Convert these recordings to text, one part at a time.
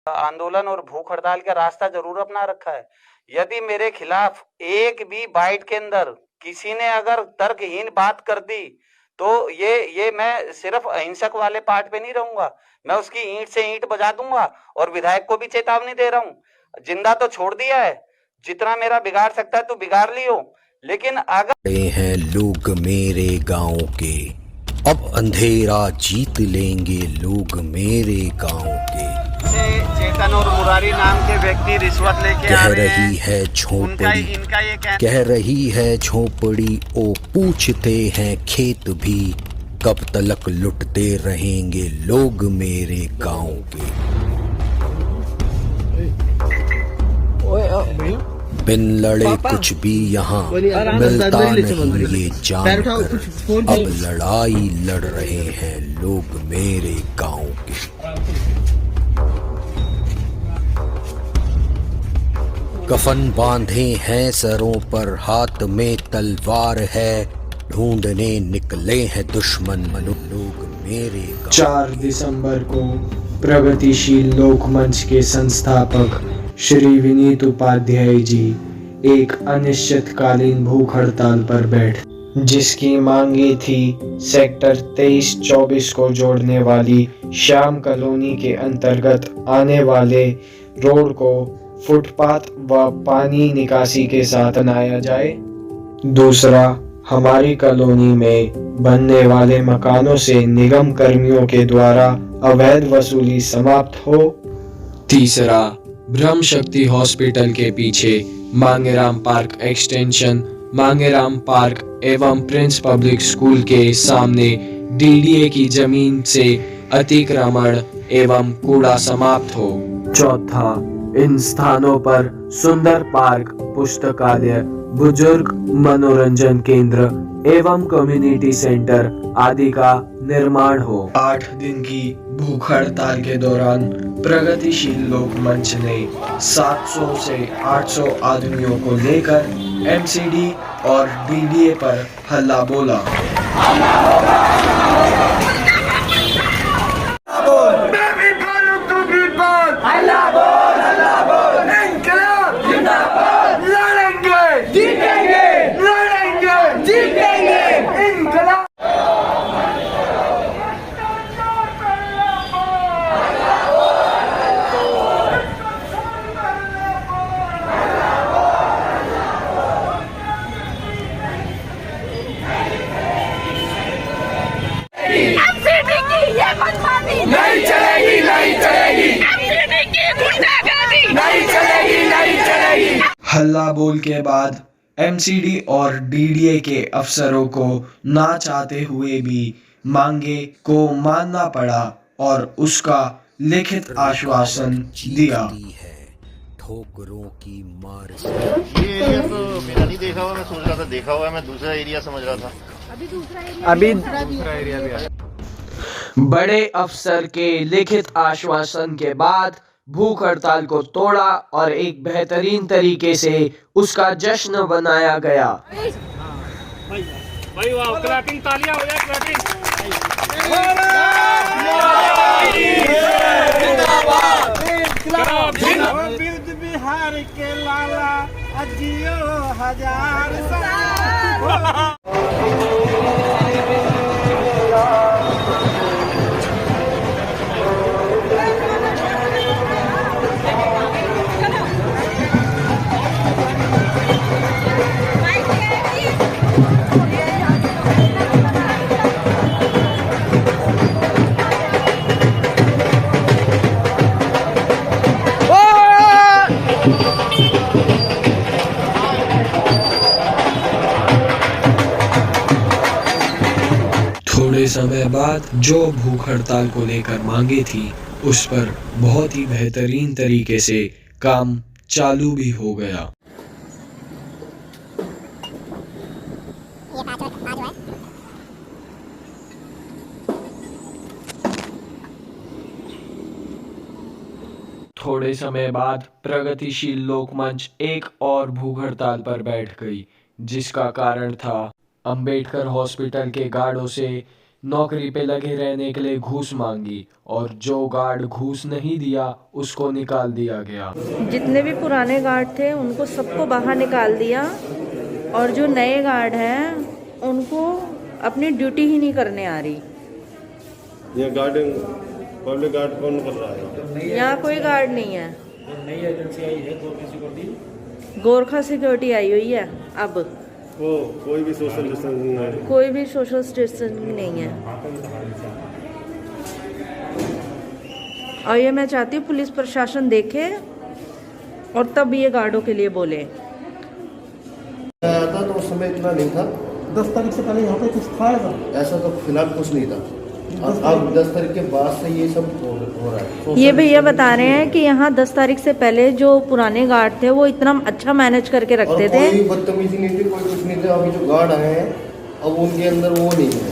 आंदोलन और भूख हड़ताल का रास्ता जरूर अपना रखा है। यदि मेरे खिलाफ एक भी बाइट के अंदर किसी ने अगर तर्कहीन बात कर दी तो ये मैं सिर्फ अहिंसक वाले पार्ट पे नहीं रहूंगा, मैं उसकी ईंट से ईंट बजा दूंगा। और विधायक को भी चेतावनी दे रहा हूँ, जिंदा तो छोड़ दिया है, जितना मेरा बिगाड़ सकता है तो बिगाड़ लियो, लेकिन अगर हैं लोग मेरे गांव के, अब अंधेरा जीत लेंगे लोग मेरे गांव के। चेतन और मुरारी नाम के व्यक्ति रिश्वत लेके कह रही है झोपड़ी, कह रही है झोपड़ी, ओ पूछते हैं खेत भी, कब तलक लुटते रहेंगे लोग मेरे गांव के। बिन लड़े कुछ भी यहाँ मिलता नहीं ये जानकर, अब लड़ाई लड़ रहे हैं लोग मेरे गांव के। कफन बांधे हैं सरों पर, हाथ में तलवार है, ढूंढने निकले हैं दुश्मन लोग मेरे गांव। 4 दिसंबर को प्रगतिशील लोकमंच के संस्थापक श्री विनीत उपाध्याय जी एक अनिश्चितकालीन भूख हड़ताल पर बैठे, जिसकी मांगे थी सेक्टर 23-24 को जोड़ने वाली श्याम कॉलोनी के अंतर्गत आने वाले रोड को फुटपाथ व पानी निकासी के साथ बनाया जाए। दूसरा, हमारी कॉलोनी में बनने वाले मकानों से निगम कर्मियों के द्वारा अवैध वसूली समाप्त हो। तीसरा, ब्रह्म शक्ति हॉस्पिटल के पीछे Mangeram park extension, Mangeram park एवं प्रिंस पब्लिक स्कूल के सामने डीडीए की जमीन से अतिक्रमण एवं कूड़ा समाप्त हो। चौथा, इन स्थानों पर सुंदर पार्क, पुस्तकालय, बुजुर्ग मनोरंजन केंद्र एवं कम्युनिटी सेंटर आदि का निर्माण हो। 8 दिन की भूख हड़ताल के दौरान प्रगतिशील लोकमंच ने 700 से 800 आदमियों को लेकर एमसीडी और डीडीए पर हल्ला बोला। नहीं चलेगी, नहीं चलेगी, नहीं चलेगी, नहीं चलेगी। हल्ला बोल के बाद एमसीडी और डीडीए के अफसरों को ना चाहते हुए भी मांगे को मानना पड़ा और उसका लिखित आश्वासन दिया। ठोकरों की मार ये एरिया तो मेरा नहीं देखा हुआ, मैं सोच रहा था देखा हुआ है, मैं दूसरा एरिया समझ रहा था। अभी दूसरा एरिया भी आया। बड़े अफसर के लिखित आश्वासन के बाद भूख हड़ताल को तोड़ा और एक बेहतरीन तरीके से उसका जश्न बनाया गया। भाई वाह, क्लैपिंग, तालियां हो जाए, क्लैपिंग। बिहार के लाला अजियो हजार साल। थोड़े समय बाद जो भूख हड़ताल को लेकर मांगे थी उस पर बहुत ही बेहतरीन तरीके से काम चालू भी हो गया। थोड़े समय बाद प्रगतिशील लोकमंच एक और भूख हड़ताल पर बैठ गई, जिसका कारण था अंबेडकर हॉस्पिटल के गार्डों से नौकरी पे लगे रहने के लिए घूस मांगी और जो गार्ड घूस नहीं दिया उसको निकाल दिया गया। जितने भी पुराने गार्ड थे उनको सबको बाहर निकाल दिया और जो नए गार्ड हैं उनको अपनी ड्यूटी ही नहीं करने आ रही। ये गार्डिंग पब्लिक गार्ड कौन कर रहा है? यहाँ कोई गार्ड नहीं है। नई एजेंसी आई है Gorkha security. Gorkha security I हुई है। अब वो कोई भी सोशल डिस्टेंसिंग नहीं है। कोई भी सोशल डिस्टेंसिंग नहीं है। और ये मैं चाहती हूँ पुलिस प्रशासन देखे और तब ये गार्डों के लिए बोले। आया था तो उस समय इतना नहीं था। 10 तारीख से पहले यहाँ पे कुछ था ऐसा तो फिलहाल कुछ नहीं था। अब 10 तारीख के बाद से ये सब हो रहा है। ये भैया बता रहे हैं कि यहाँ 10 तारीख से पहले जो पुराने गार्ड थे वो इतना अच्छा मैनेज करके रखते थे। कोई बदतमीजी नहीं थी, कोई कुछ नहीं था। अभी जो गार्ड आए हैं अब उनके अंदर वो नहीं है।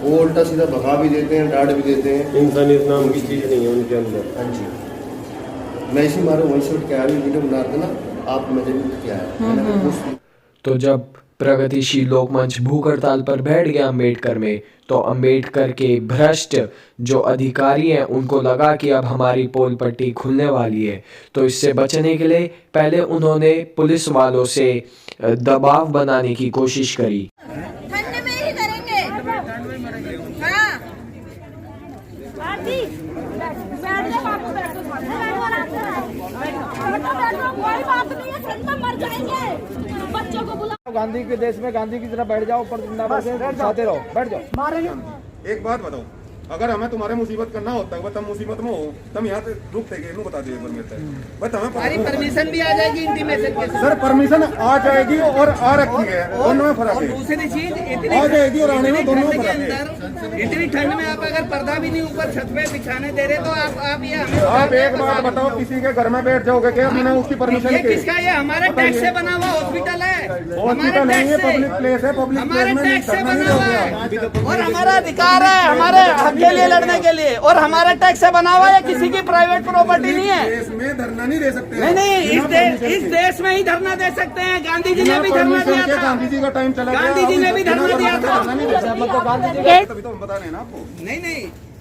वो उल्टा सीधा भगा भी देते हैं, डांट भी देते हैं। इंसानियत नाम की चीज़ नहीं है उनके अंदर। हाँ जी, मैं इसी मारे वहीं से उठ के आया, वीडियो बना देना आप मजे में उठ के आया। तो जब प्रगतिशील लोकमंच भूख हड़ताल पर बैठ गया अम्बेडकर में, तो अम्बेडकर के भ्रष्ट जो अधिकारी हैं उनको लगा कि अब हमारी पोल पट्टी खुलने वाली है। तो इससे बचने के लिए पहले उन्होंने पुलिस वालों से दबाव बनाने की कोशिश करी। ठंड में ही करेंगे। हाँ। कोई बात नहीं है, ठंड में मर जाएंगे। बच्चों को बुला। गांधी के देश में गांधी की तरह बैठ जाओ, ऊपर जिंदाबाद से खाते रहो, बैठ जाओ। मारेंगे। एक बात बताओ, अगर हमें तुम्हारे मुसीबत करना होता है तब मुसीबत में हो तब यहाँ से रुक थे बता दिए परमिशन भी आ जाएगी इंटीमेशन के साथ। सर परमिशन आ जाएगी और आ रखी है, दोनों में फर्क है। दूसरी चीज आ जाएगी और आने में दोनों में फर्क है। इतनी ठंड में आप अगर पर्दा भी नहीं ऊपर छत पे बिछाने दे रहे तो आप ये हमें आप एक बात बताओ, किसी के घर में बैठ जाओगे क्या बिना उसकी परमिशन के? किसका? ये हमारे टैक्स से बना हुआ हॉस्पिटल है। हॉस्पिटल नहीं है, पब्लिक प्लेस है। पब्लिक हमारे टैक्स से बना हुआ है और हमारा अधिकार है हमारे हक के लिए लड़ने के लिए। और हमारा टैक्स से बना हुआ है, किसी की प्राइवेट प्रॉपर्टी नहीं है। देश में धरना नहीं दे सकते। नहीं, इस देश में ही धरना दे सकते हैं। गांधी जी ने भी धरना दिया था। गांधी जी का टाइम चला गया। गांधी जी ने भी धरना दिया था। तभी तो हम बता रहे हैं ना आपको। नहीं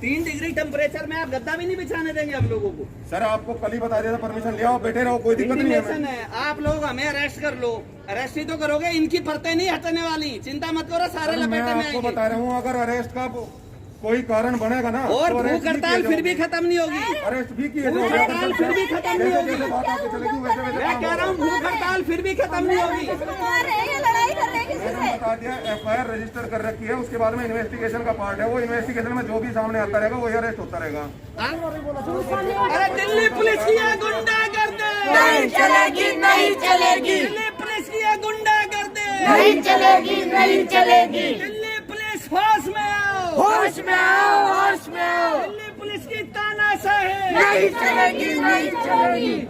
3 डिग्री टेम्परेचर में आप गद्दा भी नहीं बिछाने देंगे हम लोगों को। सर आपको कल ही बता दिया था, परमिशन ले आओ, बैठे रहो, कोई दिक्कत नहीं है। आप लोग हमें अरेस्ट कर लो, अरेस्ट ही तो करोगे, इनकी परतें नहीं हटने वाली। चिंता मत करो, सारे लपेटे में आएंगे। आपको बता रहा हूँ, अगर अरेस्ट का कोई कारण बनेगा ना और तो भूख हड़ताल फिर भी खत्म नहीं होगी। अरेस्ट भी किए भूख हड़ताल फिर भी खत्म नहीं होगी। मैं कह रहा हूँ भूख हड़ताल फिर भी खत्म नहीं होगी। लड़ाई कर रहे हैं किसी से। बता दिया, FIR रजिस्टर कर रखी है, उसके बाद में इन्वेस्टिगेशन का पार्ट है। वो इन्वेस्टिगेशन में जो भी सामने आता रहेगा वही अरेस्ट होता रहेगा। अरे दिल्ली पुलिस की ये गुंडागर्दी नहीं चलेगी, नहीं चलेगी। दिल्ली पुलिस की ये गुंडागर्दी नहीं चलेगी, नहीं चलेगी। दिल्ली पुलिस होश में आओ, होश में आओ, होश में आओ। दिल्ली पुलिस की तानाशाही नहीं चलेगी, नहीं चलेगी।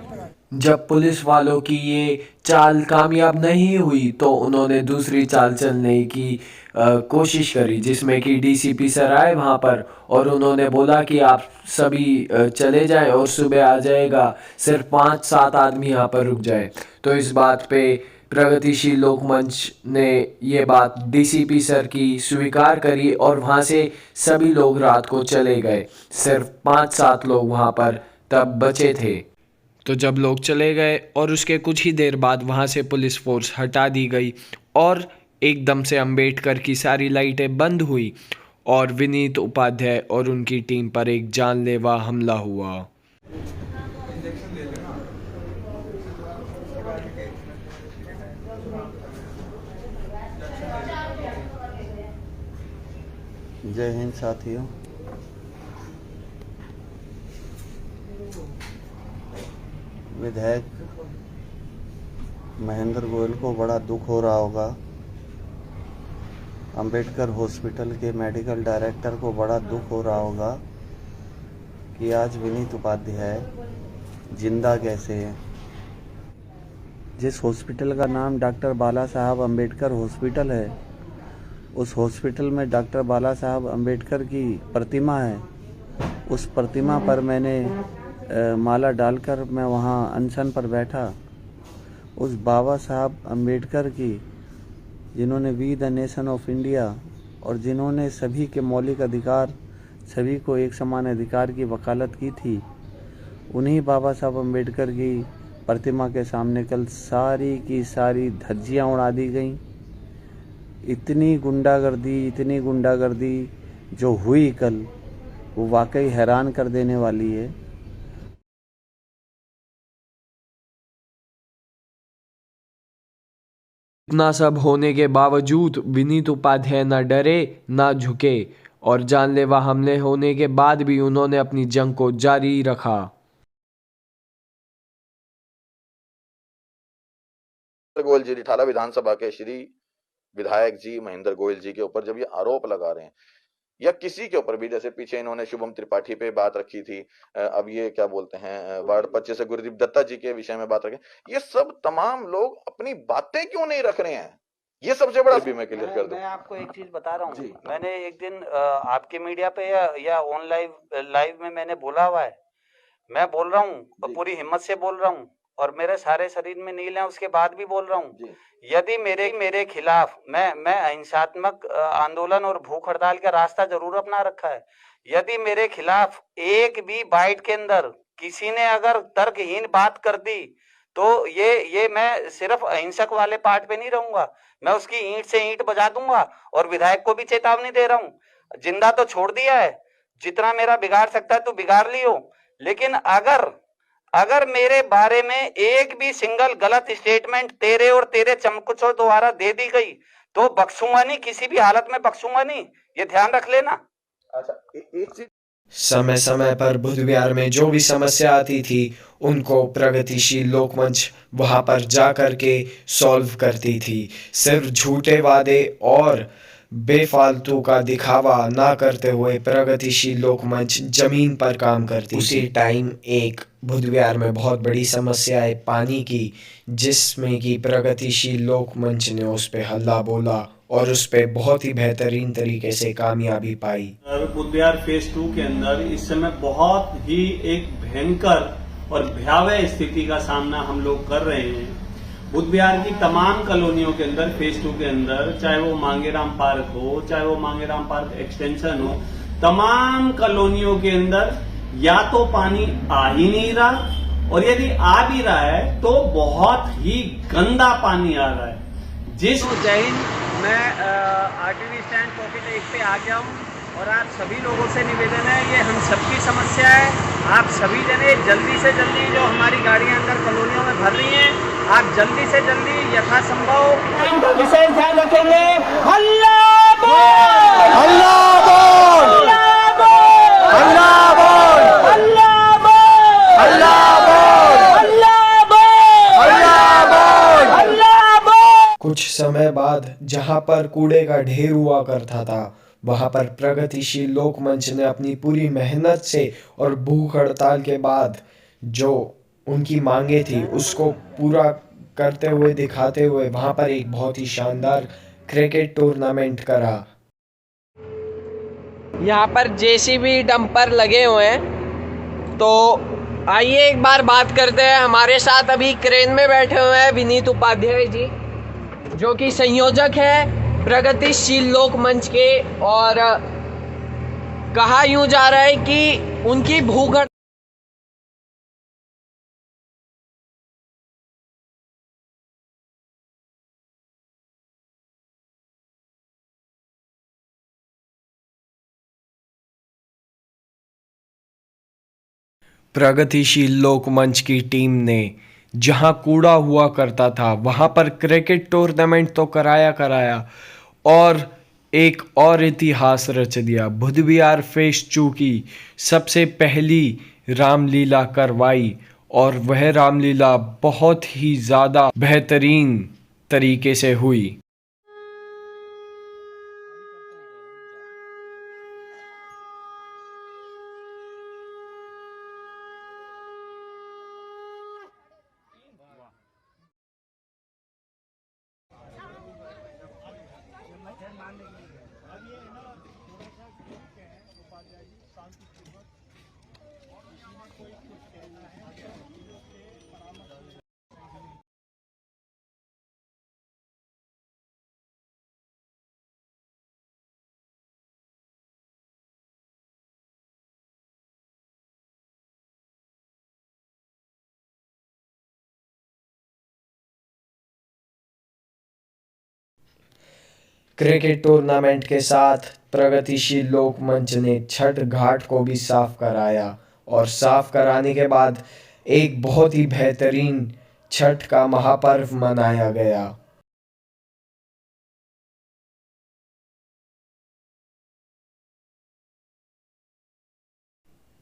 जब पुलिस वालों की ये चाल कामयाब नहीं हुई तो उन्होंने दूसरी चाल चलने की कोशिश करी, जिसमें कि DCP सर आए वहाँ पर और उन्होंने बोला कि आप सभी चले जाएं और सुबह आ जाएगा, सिर्फ 5-7 आदमी यहाँ पर रुक जाए। तो इस बात पे प्रगतिशील लोकमंच ने ये बात DCP सर की स्वीकार करी और वहाँ से सभी लोग रात को चले गए। सिर्फ 5-7 लोग वहाँ पर तब बचे थे। तो जब लोग चले गए और उसके कुछ ही देर बाद वहाँ से पुलिस फोर्स हटा दी गई और एकदम से अम्बेडकर की सारी लाइटें बंद हुई और विनीत उपाध्याय और उनकी टीम पर एक जानलेवा हमला हुआ। जय हिंद साथियों। विधायक महेंद्र गोयल को बड़ा दुख हो रहा होगा। अंबेडकर हॉस्पिटल के मेडिकल डायरेक्टर को बड़ा दुख हो रहा होगा कि आज विनीत उपाध्याय जिंदा कैसे है। जिस हॉस्पिटल का नाम डॉक्टर बाला साहब अंबेडकर हॉस्पिटल है, उस हॉस्पिटल में डॉक्टर बाला साहब अंबेडकर की प्रतिमा है। उस प्रतिमा पर मैंने माला डालकर मैं वहाँ अनशन पर बैठा। उस बाबा साहब अंबेडकर की, जिन्होंने we the nation of India और जिन्होंने सभी के मौलिक अधिकार, सभी को एक समान अधिकार की वकालत की थी, उन्हीं बाबा साहब अम्बेडकर की प्रतिमा के सामने कल सारी की सारी धज्जियां उड़ा दी गईं। इतनी गुंडागर्दी जो हुई कल, वो वाकई हैरान कर देने वाली है। इतना सब होने के बावजूद विनीत उपाध्याय न डरे न झुके और जानलेवा हमले होने के बाद भी उन्होंने अपनी जंग को जारी रखा। गोयल जी रिठाला विधानसभा के श्री विधायक जी महेंद्र गोयल जी के ऊपर जब ये आरोप लगा रहे हैं, या किसी के ऊपर भी, जैसे पीछे इन्होंने शुभम त्रिपाठी पे बात रखी थी, अब ये क्या बोलते हैं वार्ड 25 से गुरुदीप दत्ता जी के विषय में बात रखें, ये सब तमाम लोग अपनी बातें क्यों नहीं रख रहे हैं? ये सबसे बड़ा भी मैं क्लियर कर दूं। मैं आपको एक चीज बता रहा हूँ, मैंने एक दिन आपके मीडिया पे या ऑन लाइव में मैंने बोला हुआ है, मैं बोल रहा हूँ पूरी हिम्मत से बोल रहा हूँ और मेरे सारे शरीर में नील है, उसके बाद भी बोल रहा हूँ, यदि मेरे खिलाफ मैं अहिंसात्मक आंदोलन और भूख हड़ताल का रास्ता जरूर अपना रखा है, यदि मेरे खिलाफ एक भी बाइट के अंदर किसी ने अगर तर्कहीन बात कर दी तो ये मैं सिर्फ अहिंसक वाले पार्ट पे नहीं रहूंगा, मैं उसकी ईंट से ईंट बजा दूंगा। और विधायक को भी चेतावनी दे रहा हूँ, जिंदा तो छोड़ दिया है, जितना मेरा बिगाड़ सकता है तो बिगाड़ लियो, लेकिन अगर मेरे बारे में एक भी सिंगल गलत स्टेटमेंट तेरे और तेरे चमकुचों द्वारा दे दी गई तो बख्शूंगा नहीं, किसी भी हालत में बख्शूंगा नहीं, ये ध्यान रख लेना। अच्छा, एक चीज, समय समय पर बुध विहार में जो भी समस्या आती थी उनको प्रगतिशील लोकमंच वहां पर जा कर के सॉल्व करती थी। सिर्फ झूठे वादे और बेफालतू का दिखावा ना करते हुए प्रगतिशील लोकमंच जमीन पर काम करती। उसी टाइम एक बुध विहार में बहुत बड़ी समस्या है पानी की, जिसमें कि प्रगतिशील लोकमंच ने उस पे हल्ला बोला और उस पे बहुत ही बेहतरीन तरीके से कामयाबी पाई। बुध विहार फेज 2 के अंदर इस समय बहुत ही एक भयंकर और भयावह स्थिति का सामना हम लोग कर रहे हैं। बुध विहार की तमाम कॉलोनियों के अंदर फेज 2 के अंदर, चाहे वो मांगेराम पार्क हो, चाहे वो मांगेराम पार्क एक्सटेंशन हो, तमाम कॉलोनियों के अंदर या तो पानी आ ही नहीं रहा और यदि आ भी रहा है तो बहुत ही गंदा पानी आ रहा है। जय हिंद, मैं आरटीवी स्टैंड पॉकेट 1 पे आ गया हूँ और आप सभी लोगों से निवेदन है, ये हम सबकी समस्या है। आप सभी जने जल्दी से जल्दी जो हमारी गाड़ियां अंदर कॉलोनियों में भर रही हैं, आप जल्दी से जल्दी यथासंभव विशेष ध्यान रखेंगे। हल्ला बोल, हल्ला बोल, हल्ला बोल, हल्ला बोल, हल्ला बोल, हल्ला बोल, हल्ला बोल, हल्ला बोल, हल्ला बोल। कुछ समय बाद जहां पर कूड़े का ढेर हुआ करता था, वहां पर प्रगतिशील लोकमंच ने अपनी पूरी मेहनत से और भूख हड़ताल के बाद जो उनकी मांगे थी उसको पूरा करते हुए दिखाते हुए वहां पर एक बहुत ही शानदार क्रिकेट टूर्नामेंट करा। यहाँ पर जेसीबी डंपर लगे हुए हैं, तो आइए एक बार बात करते हैं। हमारे साथ अभी क्रेन में बैठे हुए हैं विनीत उपाध्याय जी, जो कि संयोजक है प्रगतिशील लोक मंच के, और कहा यूं जा रहा है कि उनकी भूख प्रगतिशील लोकमंच की टीम ने जहां कूड़ा हुआ करता था वहां पर क्रिकेट टूर्नामेंट तो कराया और एक और इतिहास रच दिया। बुध विहार फेज 2 की सबसे पहली रामलीला करवाई और वह रामलीला बहुत ही ज़्यादा बेहतरीन तरीके से हुई। क्रिकेट टूर्नामेंट के साथ प्रगतिशील लोक मंच ने छठ घाट को भी साफ कराया और साफ कराने के बाद एक बहुत ही बेहतरीन छठ का महापर्व मनाया गया।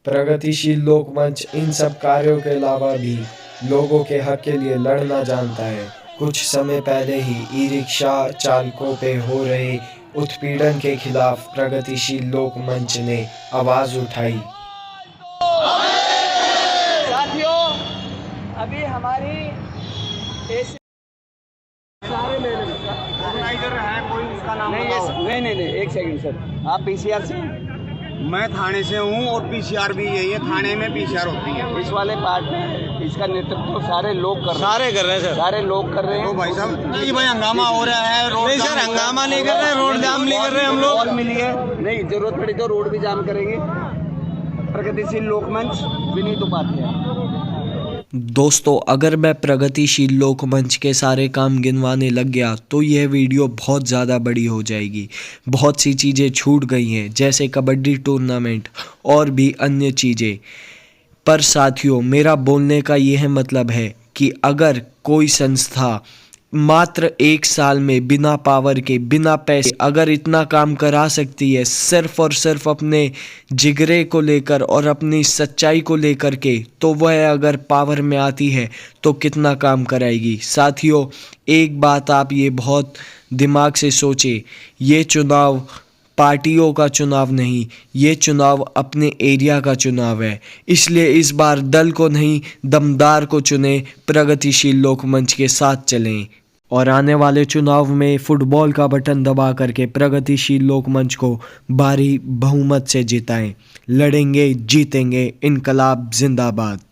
प्रगतिशील लोक मंच इन सब कार्यों के अलावा भी लोगों के हक के लिए लड़ना जानता है। कुछ समय पहले ही ई रिक्शा चालकों पे हो रहे उत्पीड़न के खिलाफ प्रगतिशील लोक मंच ने आवाज उठाई। साथियों, अभी हमारी ऑर्गेनाइजर है कोई, उसका नाम नहीं, एक सेकंड सर, आप पीसीआर से? मैं थाने से हूँ और पीसीआर भी यही है, थाने में पीसीआर होती है। इस वाले पार्ट में इसका नेतृत्व सारे लोग कर रहे हैं। सारे कर रहे हैं सर, सारे लोग कर रहे हैं। तो भाई साहब नहीं भाई हंगामा हो रहा है, रोड नहीं सर हंगामा नहीं कर रहे हैं, रोड जाम नहीं कर रहे हैं हम लोग। मिली है, नहीं जरूरत पड़ी तो रोड भी जाम करेंगे। प्रगतिशील लोक मंच विनीत उपाध्याय। दोस्तों, अगर मैं प्रगतिशील लोक मंच के सारे काम गिनवाने लग गया तो यह वीडियो बहुत ज़्यादा बड़ी हो जाएगी। बहुत सी चीज़ें छूट गई हैं, जैसे कबड्डी टूर्नामेंट और भी अन्य चीज़ें। पर साथियों, मेरा बोलने का यह मतलब है कि अगर कोई संस्था मात्र 1 साल में बिना पावर के, बिना पैसे अगर इतना काम करा सकती है, सिर्फ और सिर्फ अपने जिगरे को लेकर और अपनी सच्चाई को लेकर के, तो वह अगर पावर में आती है तो कितना काम कराएगी। साथियों, एक बात आप ये बहुत दिमाग से सोचें, ये चुनाव पार्टियों का चुनाव नहीं, ये चुनाव अपने एरिया का चुनाव है। इसलिए इस बार दल को नहीं, दमदार को चुने, प्रगतिशील लोक मंच के साथ चलें और आने वाले चुनाव में फुटबॉल का बटन दबा करके प्रगतिशील लोक मंच को भारी बहुमत से जिताएं। लड़ेंगे, जीतेंगे, इनकलाब जिंदाबाद।